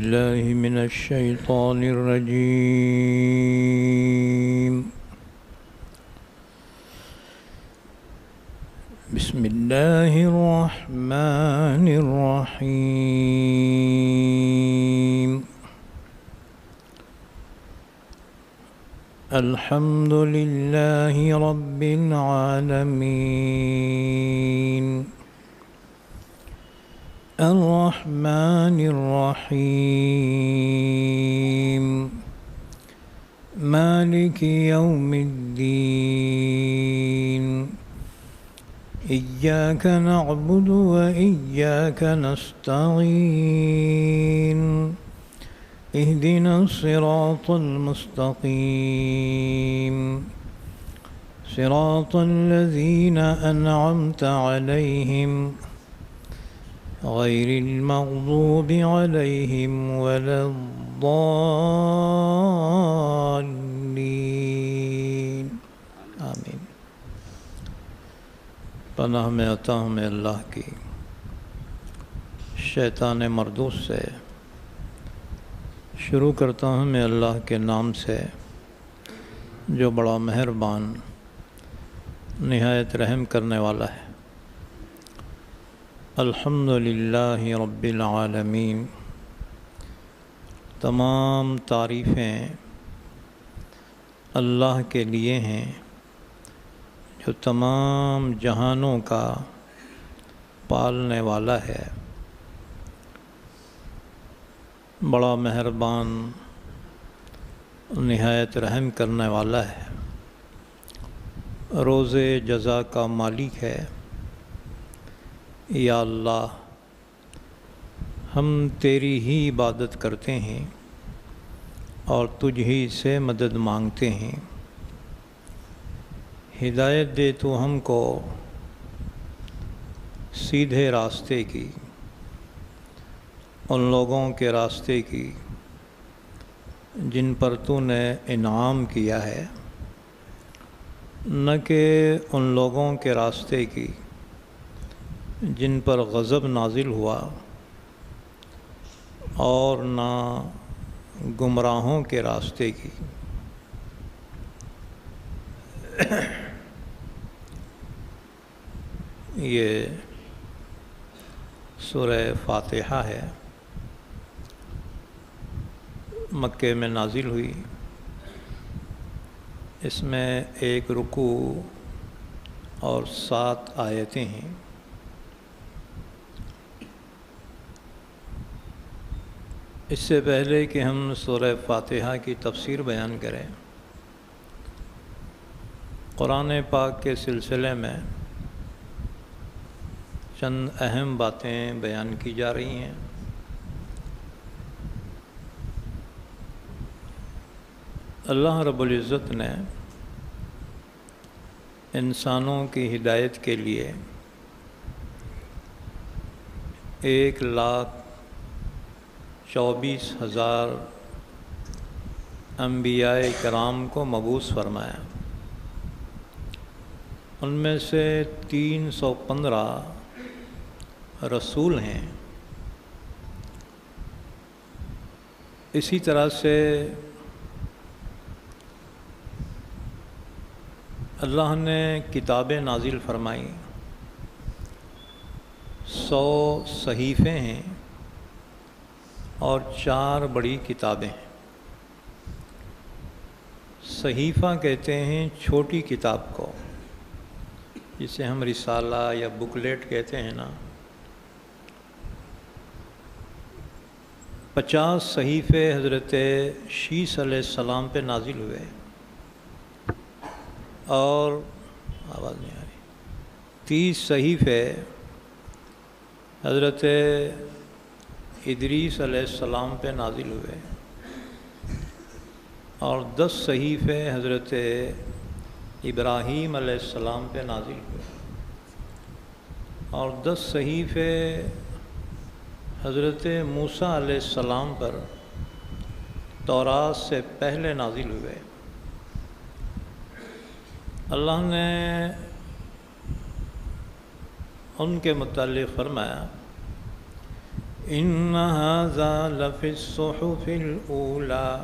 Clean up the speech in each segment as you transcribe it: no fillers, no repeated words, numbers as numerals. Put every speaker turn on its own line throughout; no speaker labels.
الله من الشيطان الرجيم. بسم الله الرحمن الرحيم. الحمد لله رب العالمين الرحمن الرحيم مالك يوم الدين إياك نعبد وإياك نستعين اهدنا الصراط المستقيم صراط الذين أنعمت عليهم غير المغضوب عليهم ولا الضالين آمین. پناہ میں عطا ہوں میں اللہ کی شیطان مردود سے. شروع کرتا ہوں میں اللہ کے نام سے جو بڑا مہربان نہایت رحم کرنے والا ہے. الحمد للہ رب العالمین. تمام تعریفیں اللہ کے لیے ہیں جو تمام جہانوں کا پالنے والا ہے. بڑا مہربان نہایت رحم کرنے والا ہے. روز جزا کا مالک ہے. یا اللہ ہم تیری ہی عبادت کرتے ہیں اور تجھ ہی سے مدد مانگتے ہیں. ہدایت دے تو ہم کو سیدھے راستے کی، ان لوگوں کے راستے کی جن پر تو نے انعام کیا ہے، نہ کہ ان لوگوں کے راستے کی جن پر غضب نازل ہوا، اور نہ گمراہوں کے راستے کی. یہ سورہ فاتحہ ہے، مکے میں نازل ہوئی. اس میں 1 رکوع اور 7 آیتیں ہیں. اس سے پہلے کہ ہم سورہ فاتحہ کی تفسیر بیان کریں، قرآن پاک کے سلسلے میں چند اہم باتیں بیان کی جا رہی ہیں. اللہ رب العزت نے انسانوں کی ہدایت کے لیے 1,24,000 انبیاء کرام کو مبعوث فرمایا. ان میں سے 315 رسول ہیں. اسی طرح سے اللہ نے کتابیں نازل فرمائیں. 100 صحیفے ہیں اور 4 بڑی کتابیں ہیں. صحیفہ کہتے ہیں چھوٹی کتاب کو، جسے ہم رسالہ یا بکلیٹ کہتے ہیں نا. 50 صحیفے حضرت شیس علیہ السلام پہ نازل ہوئے، اور آواز نہیں آ رہی 30 صحیفے حضرت ادریس علیہ السلام پہ نازل ہوئے، اور 10 صحیفے حضرت ابراہیم علیہ السلام پہ نازل ہوئے، اور 10 صحیفے حضرت موسیٰ علیہ السلام پر تورات سے پہلے نازل ہوئے. اللہ نے ان کے متعلق فرمایا إن هذا لفي الصحف الأولى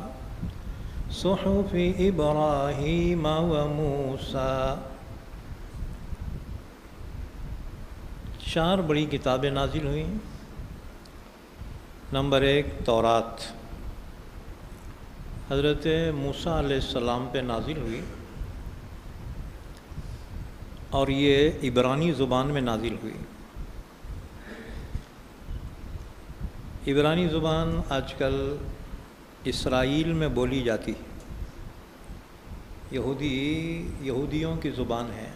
صحف إبراهيم وموسى. 4 بڑی کتابیں نازل ہوئیں. نمبر 1 تورات حضرت موسیٰ علیہ السلام پہ نازل ہوئی اور یہ عبرانی زبان میں نازل ہوئی. عبرانی زبان آج کل اسرائیل میں بولی جاتی ہے. یہودیوں کی زبان ہے.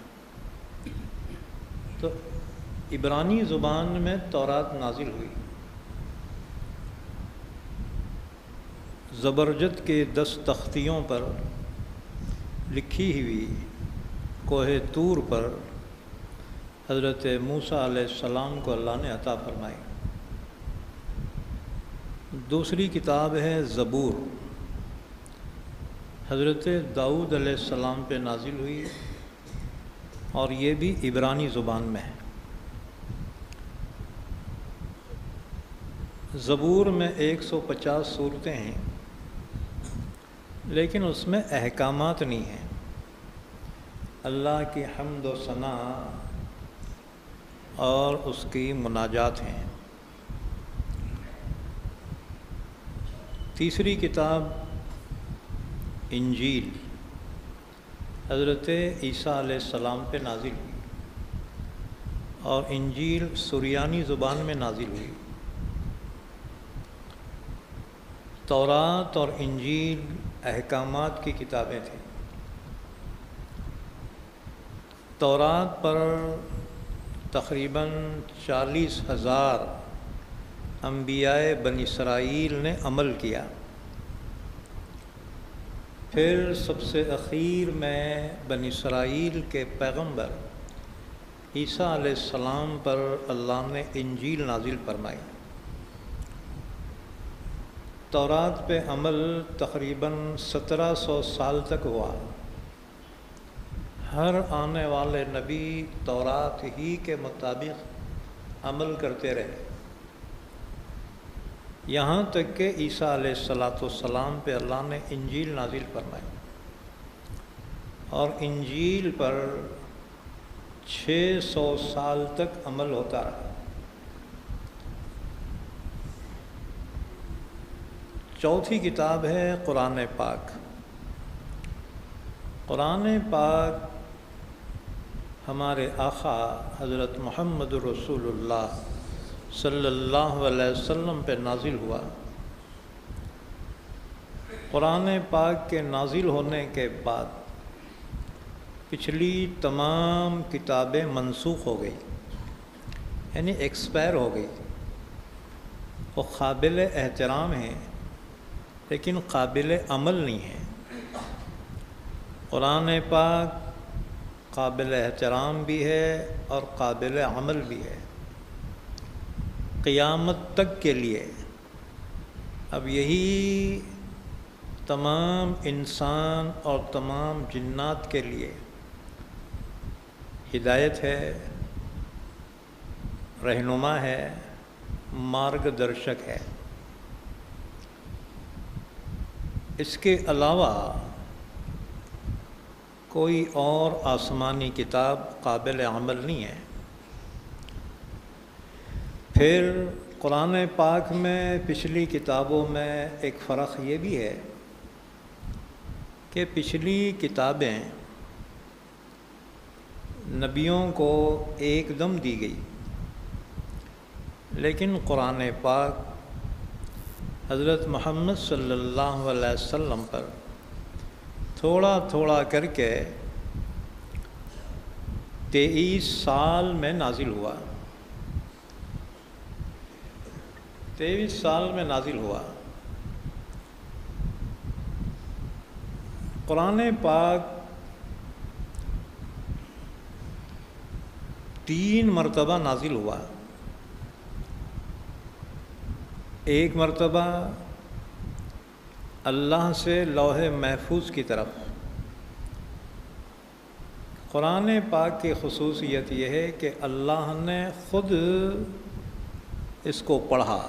تو عبرانی زبان میں تورات نازل ہوئی. زبرجد کے 10 تختیوں پر لکھی ہوئی کوہ طور پر حضرت موسیٰ علیہ السلام کو اللہ نے عطا فرمائی. دوسری کتاب ہے زبور، حضرت داؤد علیہ السلام پہ نازل ہوئی اور یہ بھی عبرانی زبان میں ہے. زبور میں 150 صورتیں ہیں لیکن اس میں احکامات نہیں ہیں. اللہ کی حمد و ثنا اور اس کی مناجات ہیں. تیسری کتاب انجیل حضرت عیسیٰ علیہ السلام پہ نازل ہوئی اور انجیل سریانی زبان میں نازل ہوئی. تورات اور انجیل احکامات کی کتابیں تھیں. تورات پر تقریباً 40,000 انبیاء بنی اسرائیل نے عمل کیا. پھر سب سے اخیر میں بنی اسرائیل کے پیغمبر عیسیٰ علیہ السلام پر اللہ نے انجیل نازل فرمائی. تورات پہ عمل تقریباً 1700 سال تک ہوا. ہر آنے والے نبی تورات ہی کے مطابق عمل کرتے رہے یہاں تک کہ عیسیٰ علیہ السلام پہ اللہ نے انجیل نازل فرمائی اور انجیل پر 600 سال تک عمل ہوتا رہا. چوتھی کتاب ہے قرآن پاک. قرآن پاک ہمارے آقا حضرت محمد رسول اللہ صلی اللہ علیہ وسلم پہ نازل ہوا. قرآن پاک کے نازل ہونے کے بعد پچھلی تمام کتابیں منسوخ ہو گئی، یعنی ایکسپائر ہو گئی. وہ قابل احترام ہیں لیکن قابل عمل نہیں ہے. قرآن پاک قابل احترام بھی ہے اور قابل عمل بھی ہے قیامت تک کے لیے. اب یہی تمام انسان اور تمام جنات کے لیے ہدایت ہے، رہنما ہے، مارگ درشک ہے. اس کے علاوہ کوئی اور آسمانی کتاب قابل عمل نہیں ہے. پھر قرآن پاک میں پچھلی کتابوں میں ایک فرق یہ بھی ہے کہ پچھلی کتابیں نبیوں کو ایک دم دی گئی لیکن قرآن پاک حضرت محمد صلی اللہ علیہ وسلم پر تھوڑا تھوڑا کر کے 23 سال میں نازل ہوا. 23 سال میں نازل ہوا. قرآن پاک 3 مرتبہ نازل ہوا. ایک مرتبہ اللہ سے لوح محفوظ کی طرف. قرآن پاک کی خصوصیت یہ ہے کہ اللہ نے خود اس کو پڑھا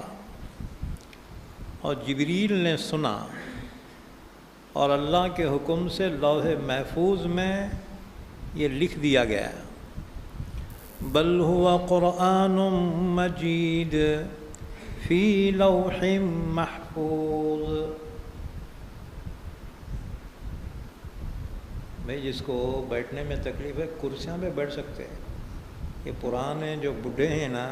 اور جبریل نے سنا اور اللہ کے حکم سے لوح محفوظ میں یہ لکھ دیا گیا، بل ہوا قرآن مجید فی لوح محفوظ۔ بھائی جس کو بیٹھنے میں تکلیف ہے کرسیاں پہ بیٹھ سکتے ہیں، یہ پرانے جو بڈھے ہیں نا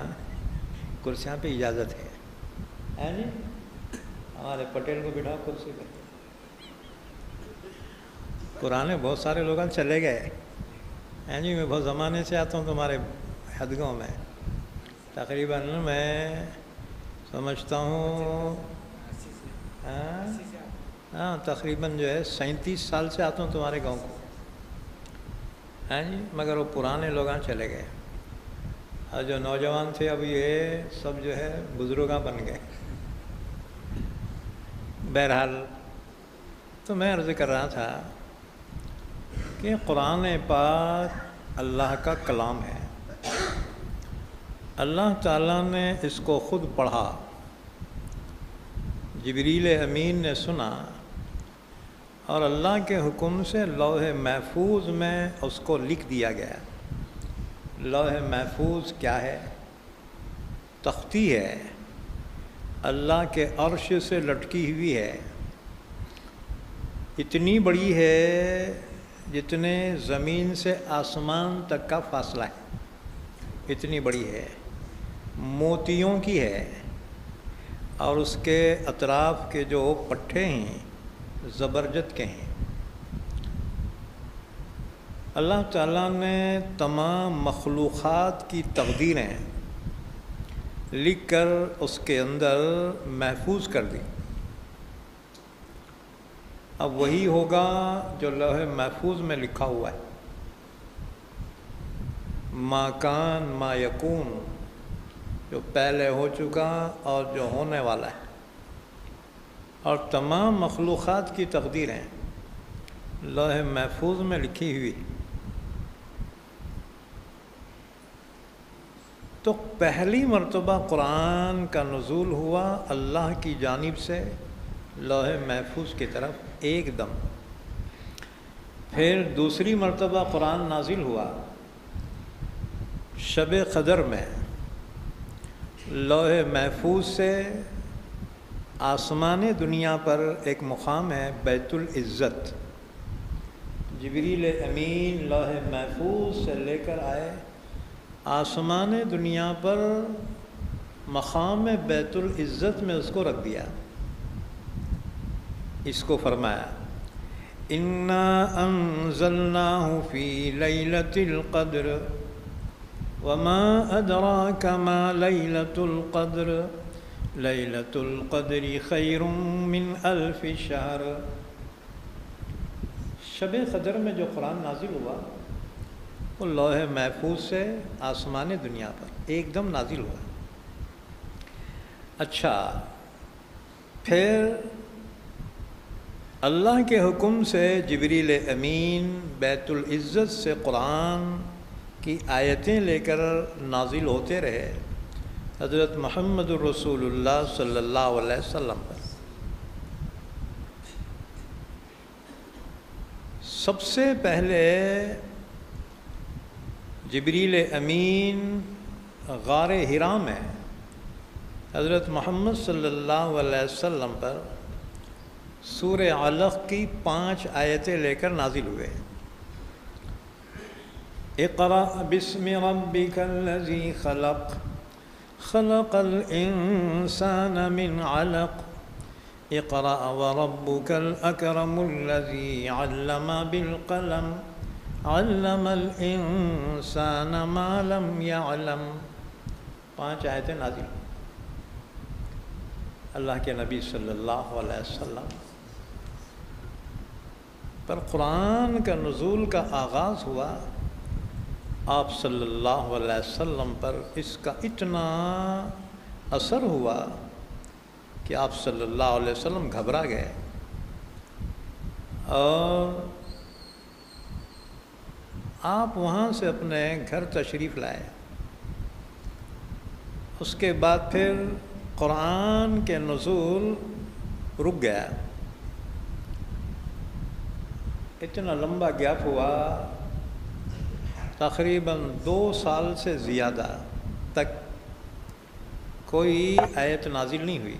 کرسیاں پہ اجازت ہے جی، ہمارے پٹیل کو بٹھا کرسی پہ، پرانے بہت سارے لوگ چلے گئے ہیں جی، میں بہت زمانے سے آتا ہوں تمہارے حدگوں میں، تقریباً میں سمجھتا ہوں ہاں تقریباً جو ہے 37 سال سے آتا ہوں تمہارے گاؤں کو، ہیں جی، مگر وہ پرانے لوگ چلے گئے، اور جو نوجوان تھے اب یہ سب جو ہے بزرگاں بن گئے۔ بہرحال تو میں عرض کر رہا تھا کہ قرآن پاک اللہ کا کلام ہے، اللہ تعالیٰ نے اس کو خود پڑھا، جبریل امین نے سنا اور اللہ کے حکم سے لوح محفوظ میں اس کو لکھ دیا گیا۔ لوح محفوظ کیا ہے؟ تختی ہے، اللہ کے عرش سے لٹکی ہوئی ہے، اتنی بڑی ہے جتنے زمین سے آسمان تک کا فاصلہ ہے، اتنی بڑی ہے، موتیوں کی ہے، اور اس کے اطراف کے جو پٹھے ہیں زبرجد کے ہیں۔ اللہ تعالیٰ نے تمام مخلوقات کی تقدیریں لکھ کر اس کے اندر محفوظ کر دی۔ اب وہی ہوگا جو لوح محفوظ میں لکھا ہوا ہے، ما کان ما یکون، جو پہلے ہو چکا اور جو ہونے والا ہے، اور تمام مخلوقات کی تقدیریں لوح محفوظ میں لکھی ہوئی۔ تو پہلی مرتبہ قرآن کا نزول ہوا اللہ کی جانب سے لوح محفوظ کی طرف ایک دم، پھر دوسری مرتبہ قرآن نازل ہوا شب قدر میں، لوح محفوظ سے آسمان دنیا پر ایک مقام ہے بیت العزت، جبریل امین لوح محفوظ سے لے کر آئے آسمان دنیا پر مقام بیت العزت میں اس کو رکھ دیا، اس کو فرمایا انا انزلناہ فی لیلۃ القدر وما ادراک ما لیلۃ القدر لیلۃ القدر خیر من الف شہر۔ شب قدر میں جو قرآن نازل ہوا وہ لوح محفوظ سے آسمان دنیا پر ایک دم نازل ہوا۔ اچھا، پھر اللہ کے حکم سے جبریل امین بیت العزت سے قرآن کی آیتیں لے کر نازل ہوتے رہے حضرت محمد الرسول اللہ صلی اللہ علیہ وسلم پر۔ سب سے پہلے جبریل امین غار حرا میں حضرت محمد صلی اللہ علیہ وسلم پر سورہ علق کی 5 آیتیں لے کر نازل ہوئے۔ اقرأ بسم ربک الذی خلق خلق الانسان من علق اقرأ وربک الاکرم الذی علم بالقلم علم الانسان ما لم يعلم۔ 5 آیتیں نازل اللہ کے نبی صلی اللہ علیہ وسلم پر قرآن کا نزول کا آغاز ہوا۔ آپ صلی اللہ علیہ وسلم پر اس کا اتنا اثر ہوا کہ آپ صلی اللہ علیہ وسلم گھبرا گئے اور آپ وہاں سے اپنے گھر تشریف لائے اس کے بعد پھر قرآن کے نزول رک گیا، اتنا لمبا گیپ ہوا، تقریباً 2 سال سے زیادہ تک کوئی آیت نازل نہیں ہوئی۔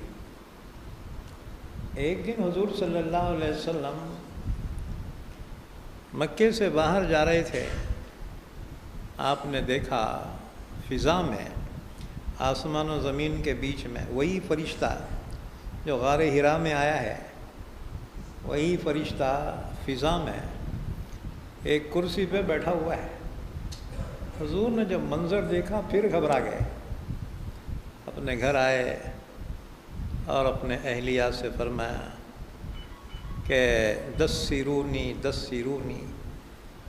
ایک دن حضور صلی اللہ علیہ وسلم مکے سے باہر جا رہے تھے، آپ نے دیکھا فضا میں، آسمان و زمین کے بیچ میں وہی فرشتہ جو غار حرا میں آیا ہے، وہی فرشتہ فضا میں ایک کرسی پہ بیٹھا ہوا ہے۔ حضور نے جب منظر دیکھا پھر گھبرا گئے، اپنے گھر آئے اور اپنے اہلیہ سے فرمایا کہ دثرونی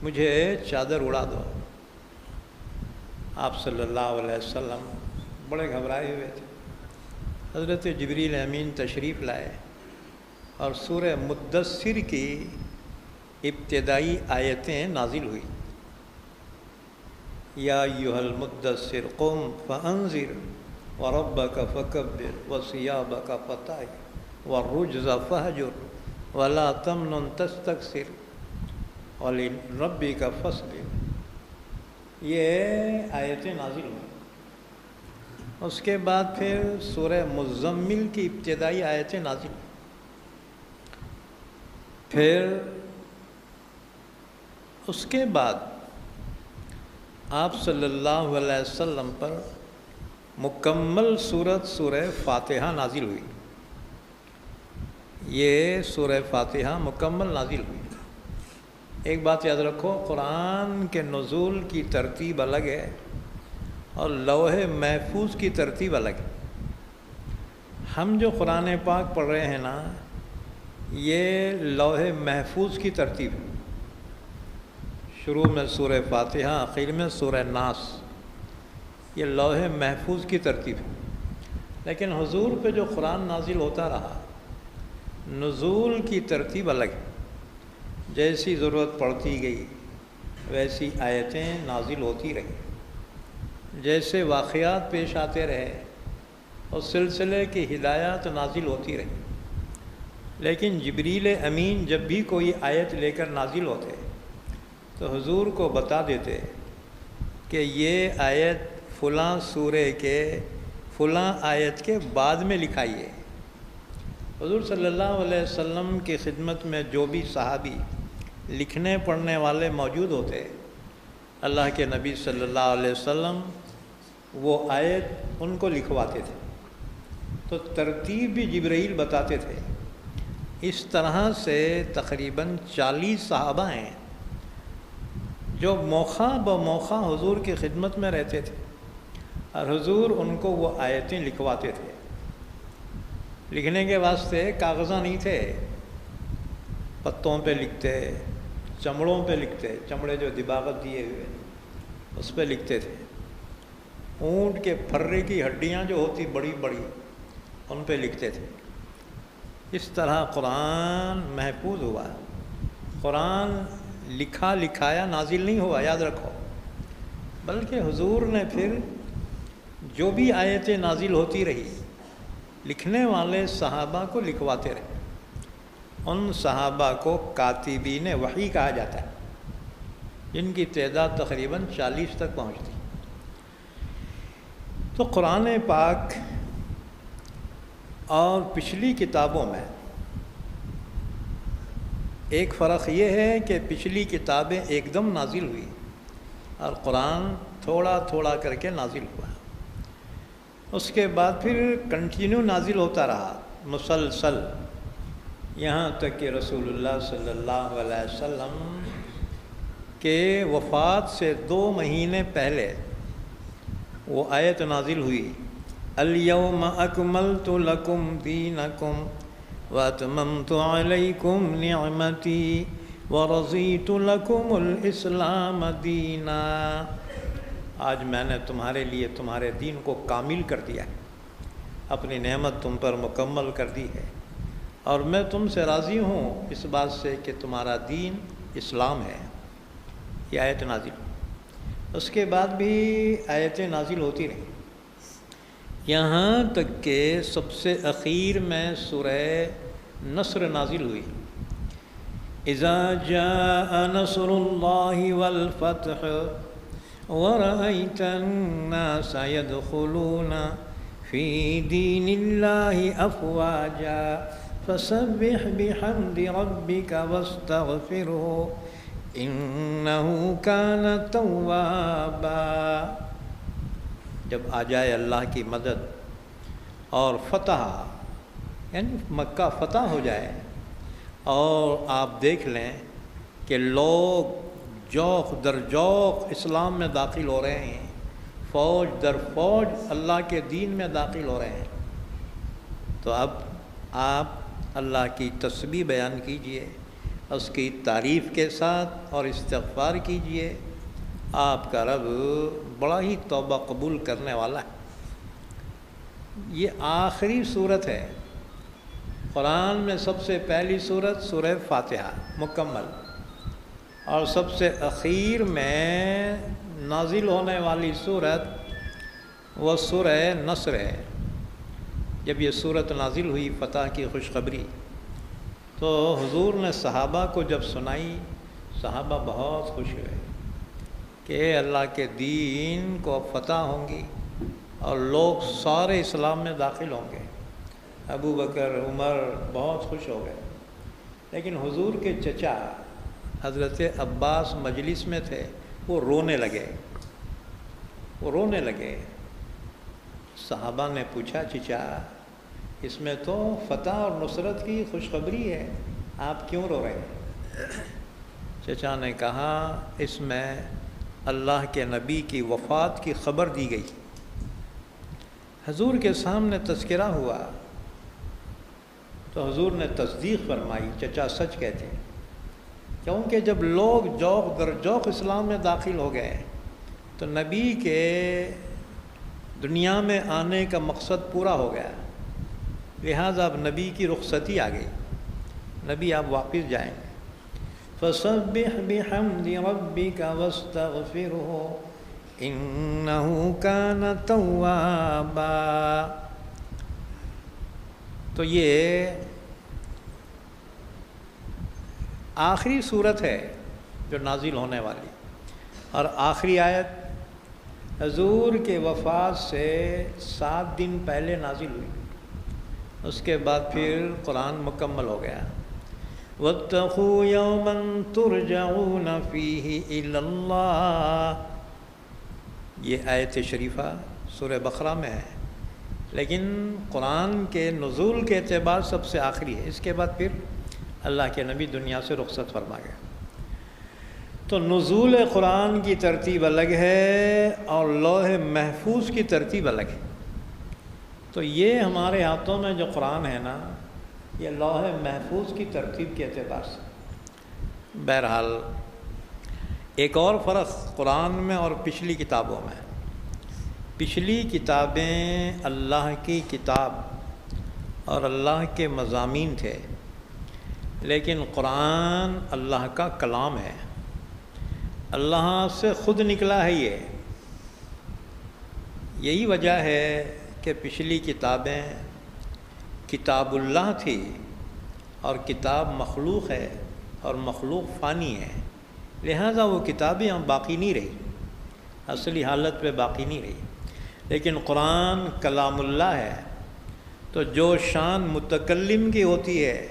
مجھے چادر اڑا دو۔ آپ صلی اللہ علیہ وسلم بڑے گھبرائے ہوئے تھے۔ حضرت جبریل امین تشریف لائے اور سورہ مدثر کی ابتدائی آیتیں نازل ہوئی۔ یا ایھا المدثر قم فانذر وربک فکبر وثیابک فطہر والرجز فہجر ولا تمنن تستکثر ولربک فاصبر، یہ آیتیں نازل ہوئی۔ اس کے بعد پھر سورہ مزمل کی ابتدائی آیتیں نازل ہوئی۔ پھر اس کے بعد آپ صلی اللہ علیہ وسلم پر مکمل سورہ فاتحہ نازل ہوئی۔ یہ سورہ فاتحہ مکمل نازل ہوئی۔ ایک بات یاد رکھو، قرآن کے نزول کی ترتیب الگ ہے اور لوح محفوظ کی ترتیب الگ ہے۔ ہم جو قرآن پاک پڑھ رہے ہیں نا، یہ لوح محفوظ کی ترتیب ہے۔ شروع میں سورہ فاتحہ، آخر میں سورہ ناس، یہ لوح محفوظ کی ترتیب ہے۔ لیکن حضور پہ جو قرآن نازل ہوتا رہا، نزول کی ترتیب الگ ہے۔ جیسی ضرورت پڑتی گئی ویسی آیتیں نازل ہوتی رہی، جیسے واقعات پیش آتے رہے اس سلسلے کی ہدایات نازل ہوتی رہی۔ لیکن جبریل امین جب بھی کوئی آیت لے کر نازل ہوتے تو حضور کو بتا دیتے کہ یہ آیت فلاں سورے کے فلاں آیت کے بعد میں لکھائی ہے۔ حضور صلی اللہ علیہ وسلم کی خدمت میں جو بھی صحابی لکھنے پڑھنے والے موجود ہوتے، اللہ کے نبی صلی اللہ علیہ وسلم وہ آیت ان کو لکھواتے تھے، تو ترتیب بھی جبرائیل بتاتے تھے۔ اس طرح سے تقریباً 40 صحابہ ہیں جو موقع بموقع حضور کی خدمت میں رہتے تھے اور حضور ان کو وہ آیتیں لکھواتے تھے۔ لکھنے کے واسطے کاغذاں نہیں تھے، پتوں پہ لکھتے، چمڑوں پہ لکھتے، چمڑے جو دباغت دیے ہوئے اس پہ لکھتے تھے۔ اونٹ کے پھرے کی ہڈیاں جو ہوتی بڑی بڑی، ان پہ لکھتے تھے۔ اس طرح قرآن محفوظ ہوا۔ قرآن لکھا لکھایا نازل نہیں ہوا، یاد رکھو، بلکہ حضور نے پھر جو بھی آیتیں نازل ہوتی رہی، لکھنے والے صحابہ کو لکھواتے رہے۔ ان صحابہ کو کاتبین وحی کہا جاتا ہے، جن کی تعداد تقریباً 40 تک پہنچتی۔ تو قرآن پاک اور پچھلی کتابوں میں ایک فرق یہ ہے کہ پچھلی کتابیں ایک دم نازل ہوئی اور قرآن تھوڑا تھوڑا کر کے نازل ہوا۔ اس کے بعد پھر کنٹینیو نازل ہوتا رہا مسلسل، یہاں تک کہ رسول اللہ صلی اللہ علیہ وسلم کے وفات سے 2 مہینے پہلے وہ آیت نازل ہوئی، الیوم اکملت لکم دینکم واتممت علیکم نعمتی ورضیت لکم الاسلام دینا۔ آج میں نے تمہارے لیے تمہارے دین کو کامل کر دیا ہے، اپنی نعمت تم پر مکمل کر دی ہے، اور میں تم سے راضی ہوں اس بات سے کہ تمہارا دین اسلام ہے۔ یہ آیت نازل، اس کے بعد بھی آیتیں نازل ہوتی رہیں۔ یہاں تک کہ سب سے اخیر میں سورہ نصر نازل ہوئی. اذا جاء نصر اللہ والفتح ورأيت الناس يدخلون في دين الله أفواجا فسبح بحمد ربك واستغفره إنه كان توابا. جب آ جائے اللہ کی مدد اور فتح، یعنی مکہ فتح ہو جائے، اور آپ دیکھ لیں کہ لوگ جوق در جوق اسلام میں داخل ہو رہے ہیں، فوج در فوج اللہ کے دین میں داخل ہو رہے ہیں، تو اب آپ اللہ کی تسبیح بیان کیجئے، اس کی تعریف کے ساتھ اور استغفار کیجئے. آپ کا رب بڑا ہی توبہ قبول کرنے والا ہے. یہ آخری صورت ہے قرآن میں، سب سے پہلی صورت سورہ فاتحہ مکمل، اور سب سے اخیر میں نازل ہونے والی صورت وہ سورہ نصر ہے. جب یہ صورت نازل ہوئی فتح کی خوشخبری، تو حضور نے صحابہ کو جب سنائی، صحابہ بہت خوش ہوئے کہ اللہ کے دین کو فتح ہوں گی اور لوگ سارے اسلام میں داخل ہوں گے. ابو بکر عمر بہت خوش ہو گئے، لیکن حضور کے چچا حضرت عباس مجلس میں تھے، وہ رونے لگے. صحابہ نے پوچھا، چچا اس میں تو فتح اور نصرت کی خوشخبری ہے، آپ کیوں رو رہے ہیں؟ چچا نے کہا، اس میں اللہ کے نبی کی وفات کی خبر دی گئی. حضور کے سامنے تذکرہ ہوا تو حضور نے تصدیق فرمائی، چچا سچ کہتے ہیں، کیونکہ جب لوگ جوق در جوق اسلام میں داخل ہو گئے تو نبی کے دنیا میں آنے کا مقصد پورا ہو گیا، لہٰذا اب نبی کی رخصتی آ گئی، نبی آپ واپس جائیں گے. فَسَبِّحْ بِحَمْدِ رَبِّكَ وَاسْتَغْفِرْهُ إِنَّهُ كَانَ تَوَّابًا. تو یہ آخری صورت ہے جو نازل ہونے والی، اور آخری آیت حضور کے وفات سے 7 دن پہلے نازل ہوئی. اس کے بعد پھر قرآن مکمل ہو گیا. وَاتَّقُوا يَوْمًا تُرْجَعُونَ فِيهِ إِلَى اللَّهِ. یہ آیت شریفہ سورہ بقرہ میں ہے، لیکن قرآن کے نزول کے اعتبار سب سے آخری ہے. اس کے بعد پھر اللہ کے نبی دنیا سے رخصت فرما گئے. تو نزول قرآن کی ترتیب الگ ہے اور لوح محفوظ کی ترتیب الگ ہے. تو یہ ہمارے ہاتھوں میں جو قرآن ہے نا، یہ لوح محفوظ کی ترتیب کے اعتبار سے. بہرحال ایک اور فرق قرآن میں اور پچھلی کتابوں میں، پچھلی کتابیں اللہ کی کتاب اور اللہ کے مضامین تھے، لیکن قرآن اللہ کا کلام ہے، اللہ سے خود نکلا ہے. یہی وجہ ہے کہ پچھلی کتابیں کتاب اللہ تھی، اور کتاب مخلوق ہے اور مخلوق فانی ہے، لہذا وہ کتابیں ہم باقی نہیں رہی، اصلی حالت پہ باقی نہیں رہی. لیکن قرآن کلام اللہ ہے، تو جو شان متکلم کی ہوتی ہے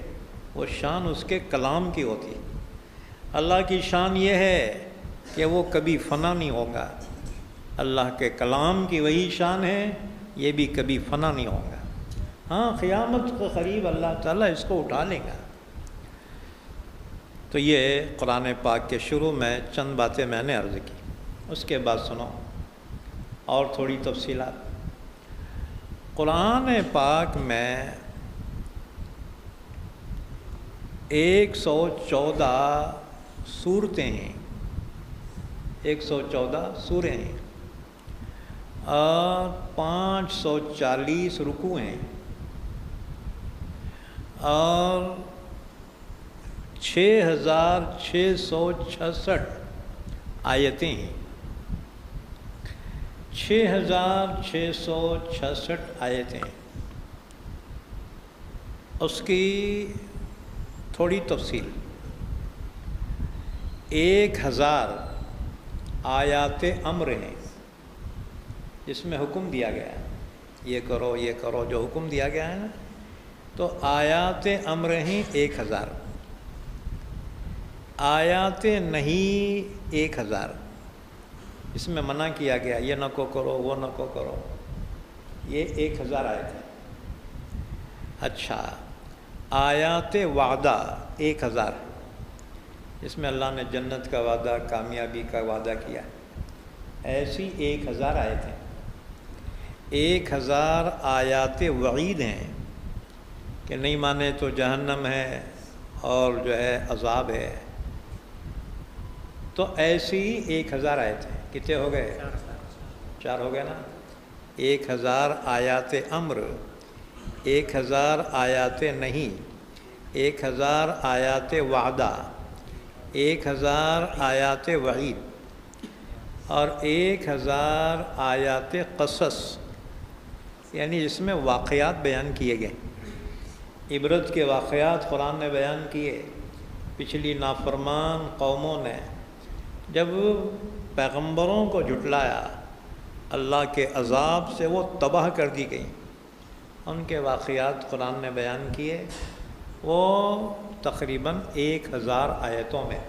وہ شان اس کے کلام کی ہوتی ہے. اللہ کی شان یہ ہے کہ وہ کبھی فنا نہیں ہوگا، اللہ کے کلام کی وہی شان ہے، یہ بھی کبھی فنا نہیں ہوگا. ہاں، قیامت کے قریب اللہ تعالیٰ اس کو اٹھا لے گا. تو یہ قرآن پاک کے شروع میں چند باتیں میں نے عرض کی. اس کے بعد سنو اور تھوڑی تفصیلات. قرآن پاک میں 114 سورتیں ہیں، 114 سوریں ہیں، اور 540 رکوع ہیں، اور 6666 آیتیں ہیں. 6666 آیتیں. اس کی تھوڑی تفصیل. 1000 آیات امر ہیں جس میں حکم دیا گیا ہے، یہ کرو یہ کرو، جو حکم دیا گیا ہے نا، تو آیات امر ہیں 1000. آیات نہیں 1000 اس میں منع کیا گیا، یہ نہ کو کرو وہ نہ کو کرو، یہ 1000 آیت ہے. اچھا، آیات وعدہ 1000 جس میں اللہ نے جنت کا وعدہ، کامیابی کا وعدہ کیا، ایسی 1000 آیتیں. 1000 آیات وعید ہیں کہ نہیں مانے تو جہنم ہے اور جو ہے عذاب ہے. تو ایسی 1000 آیتیں. کتنے ہو گئے؟ 4 ہو گئے نا. 1000 آیات امر، 1000 آیات نہیں، 1000 آیات وعدہ، 1000 آیات وعید، اور 1000 آیات قصص، یعنی جس میں واقعات بیان کیے گئے، عبرت کے واقعات قرآن نے بیان کیے. پچھلی نافرمان قوموں نے جب پیغمبروں کو جھٹلایا، اللہ کے عذاب سے وہ تباہ کر دی گئیں، ان کے واقعات قرآن نے بیان کیے. وہ تقریباً 1000 آیتوں میں